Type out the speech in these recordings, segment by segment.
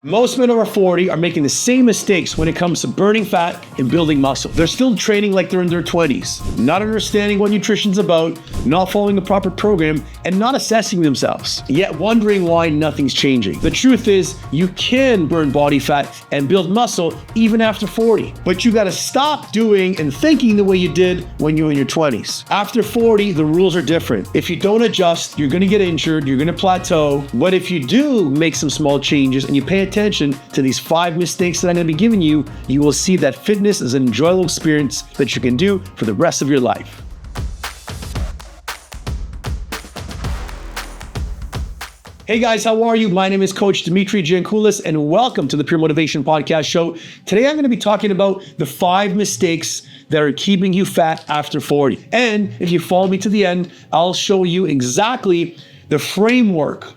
Most men over 40 are making the same mistakes when it comes to burning fat and building muscle. They're still training like they're in their 20s, not understanding what nutrition's about, not following a proper program, and not assessing themselves, yet wondering why nothing's changing. The truth is, you can burn body fat and build muscle even after 40, but you gotta stop doing and thinking the way you did when you were in your 20s. After 40, the rules are different. If you don't adjust, you're gonna get injured, you're gonna plateau, but if you do make some small changes and you pay attention to these 5 mistakes that I'm going to be giving you, you will see that fitness is an enjoyable experience that you can do for the rest of your life. Hey guys, how are you? My name is Coach Dmitri and welcome to the Pure Motivation Podcast Show. Today I'm going to be talking about the 5 mistakes that are keeping you fat after 40. And if you follow me to the end, I'll show you exactly the framework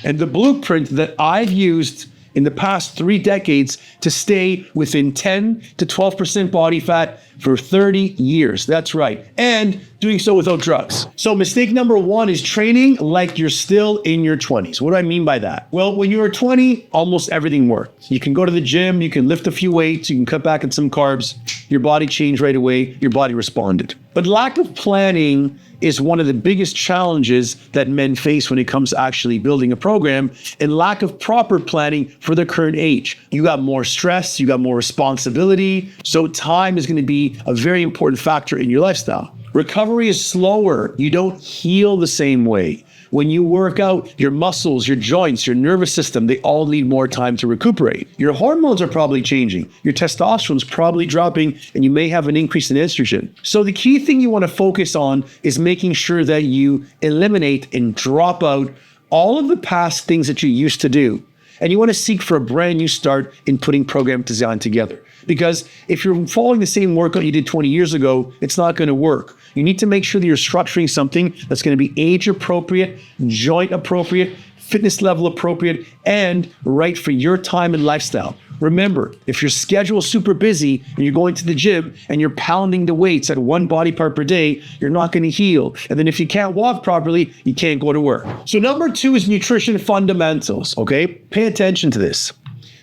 and the blueprint that I've used in the past 3 decades to stay within 10 to 12% body fat for 30 years. That's right. And doing so without drugs. So mistake number 1 is training like you're still in your 20s. What do I mean by that? Well, when you were 20, almost everything worked. You can go to the gym, you can lift a few weights, you can cut back on some carbs. Your body changed right away. Your body responded. But lack of planning is one of the biggest challenges that men face when it comes to actually building a program, and lack of proper planning for their current age. You got more stress, you got more responsibility, so time is going to be a very important factor in your lifestyle. Recovery is slower. You don't heal the same way. When you work out, your muscles, your joints, your nervous system, they all need more time to recuperate. Your hormones are probably changing. Your testosterone is probably dropping, and you may have an increase in estrogen. So the key thing you want to focus on is making sure that you eliminate and drop out all of the past things that you used to do. And you want to seek for a brand new start in putting program design together. Because if you're following the same workout you did 20 years ago, it's not going to work. You need to make sure that you're structuring something that's going to be age appropriate, joint appropriate, fitness level appropriate, and right for your time and lifestyle. Remember, if your schedule is super busy and you're going to the gym and you're pounding the weights at 1 body part per day, you're not going to heal. And then if you can't walk properly, you can't go to work. So number 2 is nutrition fundamentals, okay? Pay attention to this.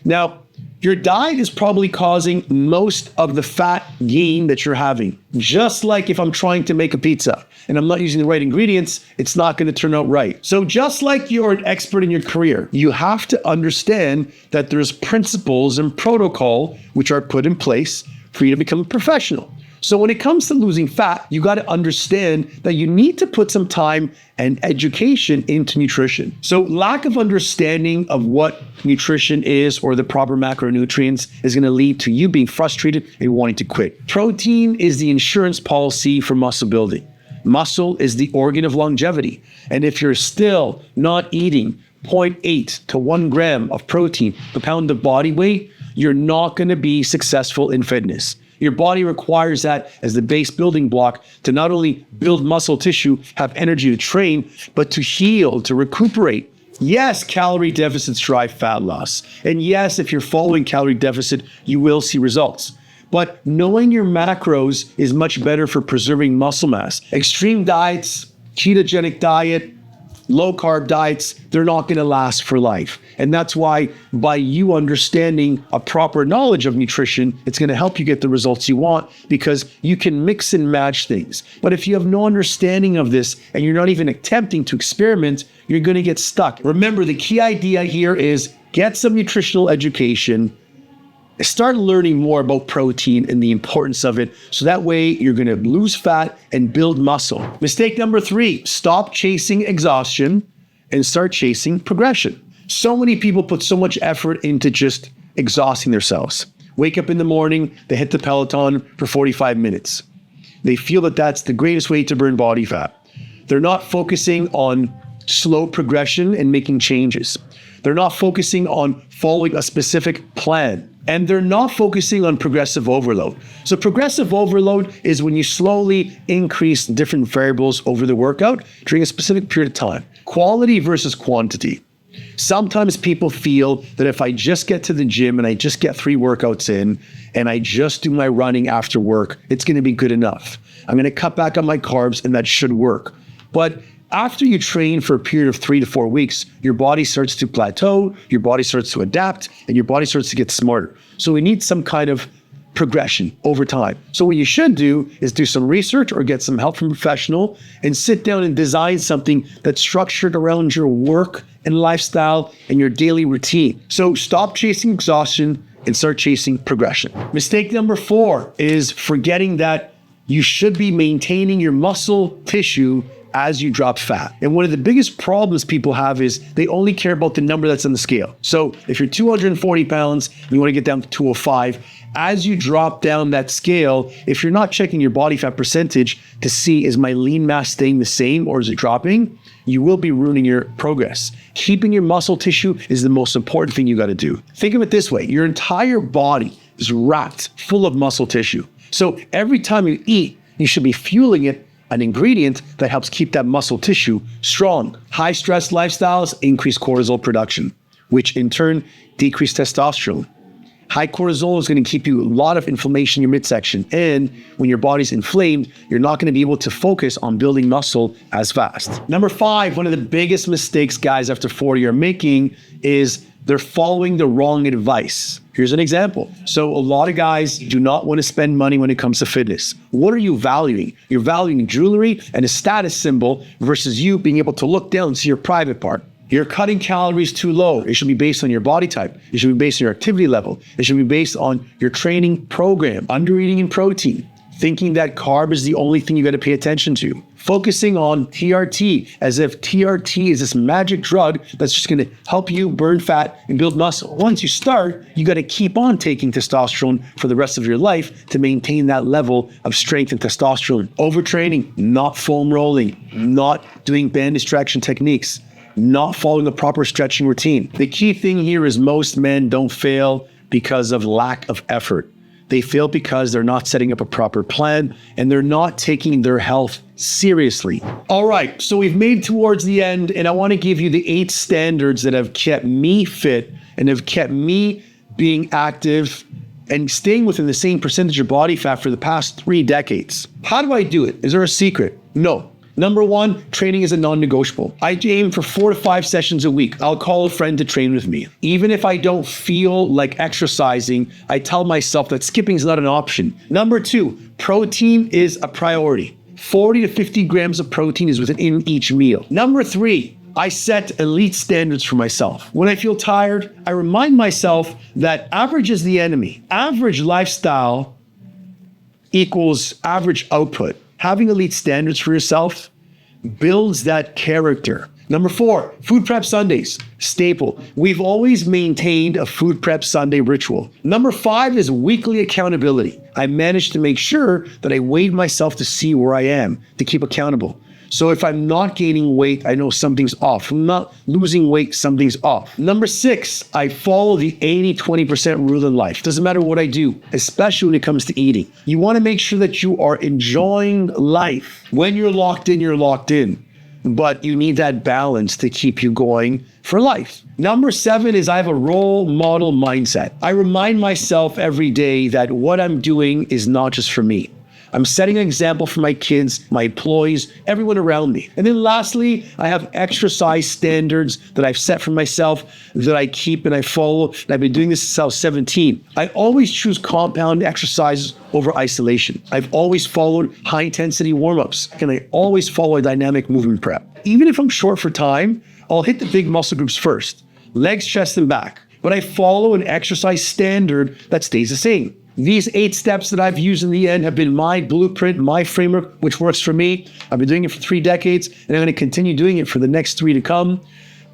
Now, your diet is probably causing most of the fat gain that you're having. Just like if I'm trying to make a pizza and I'm not using the right ingredients, it's not going to turn out right. So just like you're an expert in your career, you have to understand that there's principles and protocol which are put in place for you to become a professional. So when it comes to losing fat, you got to understand that you need to put some time and education into nutrition. So lack of understanding of what nutrition is or the proper macronutrients is going to lead to you being frustrated and wanting to quit. Protein is the insurance policy for muscle building. Muscle is the organ of longevity. And if you're still not eating 0.8 to 1 gram of protein per pound of body weight, you're not going to be successful in fitness. Your body requires that as the base building block to not only build muscle tissue, have energy to train, but to heal, to recuperate. Yes, calorie deficits drive fat loss. And yes, if you're following calorie deficit, you will see results. But knowing your macros is much better for preserving muscle mass. Extreme diets, ketogenic diet, low carb diets, they're not going to last for life. And that's why by you understanding a proper knowledge of nutrition, it's going to help you get the results you want because you can mix and match things. But if you have no understanding of this and you're not even attempting to experiment, you're going to get stuck. Remember, the key idea here is get some nutritional education. Start learning more about protein and the importance of it, so that way you're going to lose fat and build muscle. Mistake number 3, stop chasing exhaustion and start chasing progression. So many people put so much effort into just exhausting themselves. Wake up in the morning, they hit the Peloton for 45 minutes. They feel that that's the greatest way to burn body fat. They're not focusing on slow progression and making changes. They're not focusing on following a specific plan. And they're not focusing on progressive overload. So progressive overload is when you slowly increase different variables over the workout during a specific period of time. Quality versus quantity. Sometimes people feel that if I just get to the gym and I just get 3 workouts in and I just do my running after work, it's going to be good enough. I'm going to cut back on my carbs and that should work. But After you train for a period of 3 to 4 weeks, your body starts to plateau, your body starts to adapt, and your body starts to get smarter. So we need some kind of progression over time. So what you should do is do some research or get some help from a professional and sit down and design something that's structured around your work and lifestyle and your daily routine. So stop chasing exhaustion and start chasing progression. Mistake number 4 is forgetting that you should be maintaining your muscle tissue as you drop fat. And one of the biggest problems people have is they only care about the number that's on the scale. So if you're 240 pounds and you want to get down to 205, as you drop down that scale, if you're not checking your body fat percentage to see is my lean mass staying the same or is it dropping, you will be ruining your progress. Keeping your muscle tissue is the most important thing you got to do. Think of it this way. Your entire body is wrapped full of muscle tissue. So every time you eat, you should be fueling it an ingredient that helps keep that muscle tissue strong. High stress lifestyles increase cortisol production, which in turn decrease testosterone. High cortisol is going to keep you a lot of inflammation in your midsection. And when your body's inflamed, you're not going to be able to focus on building muscle as fast. Number 5, one of the biggest mistakes guys after 40 are making is they're following the wrong advice. Here's an example. So a lot of guys do not want to spend money when it comes to fitness. What are you valuing? You're valuing jewelry and a status symbol versus you being able to look down and see your private part. You're cutting calories too low. It should be based on your body type. It should be based on your activity level. It should be based on your training program. Under-eating in protein. Thinking that carb is the only thing you got to pay attention to. Focusing on TRT as if TRT is this magic drug that's just going to help you burn fat and build muscle. Once you start, you got to keep on taking testosterone for the rest of your life to maintain that level of strength and testosterone. Overtraining, not foam rolling, not doing band distraction techniques, not following the proper stretching routine. The key thing here is most men don't fail because of lack of effort. They fail because they're not setting up a proper plan and they're not taking their health seriously. All right, so we've made towards the end and I want to give you the 8 standards that have kept me fit and have kept me being active and staying within the same percentage of body fat for the past 3 decades. How do I do it? Is there a secret? No. Number 1, training is a non-negotiable. I aim for 4 to 5 sessions a week. I'll call a friend to train with me. Even if I don't feel like exercising, I tell myself that skipping is not an option. Number 2, protein is a priority. 40 to 50 grams of protein is within each meal. Number 3, I set elite standards for myself. When I feel tired, I remind myself that average is the enemy. Average lifestyle equals average output. Having elite standards for yourself builds that character. Number 4, food prep Sundays, staple. We've always maintained a food prep Sunday ritual. Number 5 is weekly accountability. I managed to make sure that I weighed myself to see where I am, to keep accountable. So if I'm not gaining weight, I know something's off. If I'm not losing weight, something's off. Number 6, I follow the 80-20% rule in life. Doesn't matter what I do, especially when it comes to eating. You want to make sure that you are enjoying life. When you're locked in, you're locked in. But you need that balance to keep you going for life. Number 7 is I have a role model mindset. I remind myself every day that what I'm doing is not just for me. I'm setting an example for my kids, my employees, everyone around me. And then lastly, I have exercise standards that I've set for myself that I keep and I follow. And I've been doing this since I was 17. I always choose compound exercises over isolation. I've always followed high intensity warm-ups and I always follow a dynamic movement prep. Even if I'm short for time, I'll hit the big muscle groups first, legs, chest, and back. But I follow an exercise standard that stays the same. These 8 steps that I've used in the end have been my blueprint, my framework, which works for me. I've been doing it for 3 decades, and I'm going to continue doing it for the next 3 to come.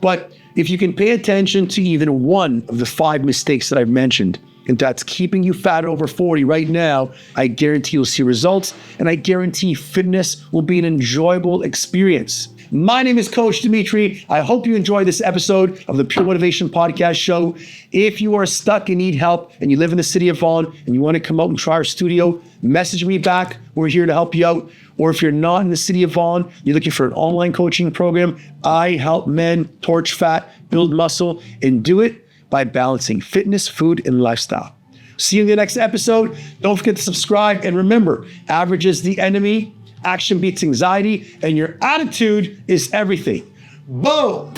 But if you can pay attention to even one of the 5 mistakes that I've mentioned, and that's keeping you fat over 40 right now, I guarantee you'll see results, and I guarantee fitness will be an enjoyable experience. My name is Coach Dmitri. I hope you enjoyed this episode of the Pure Motivation Podcast Show. If you are stuck and need help and you live in the city of Vaughan and you want to come out and try our studio, message me back. We're here to help you out. Or if you're not in the city of Vaughan, you're looking for an online coaching program, I help men torch fat, build muscle, and do it by balancing fitness, food, and lifestyle. See you in the next episode. Don't forget to subscribe. And remember, average is the enemy. action beats anxiety, and your attitude is everything. Boom.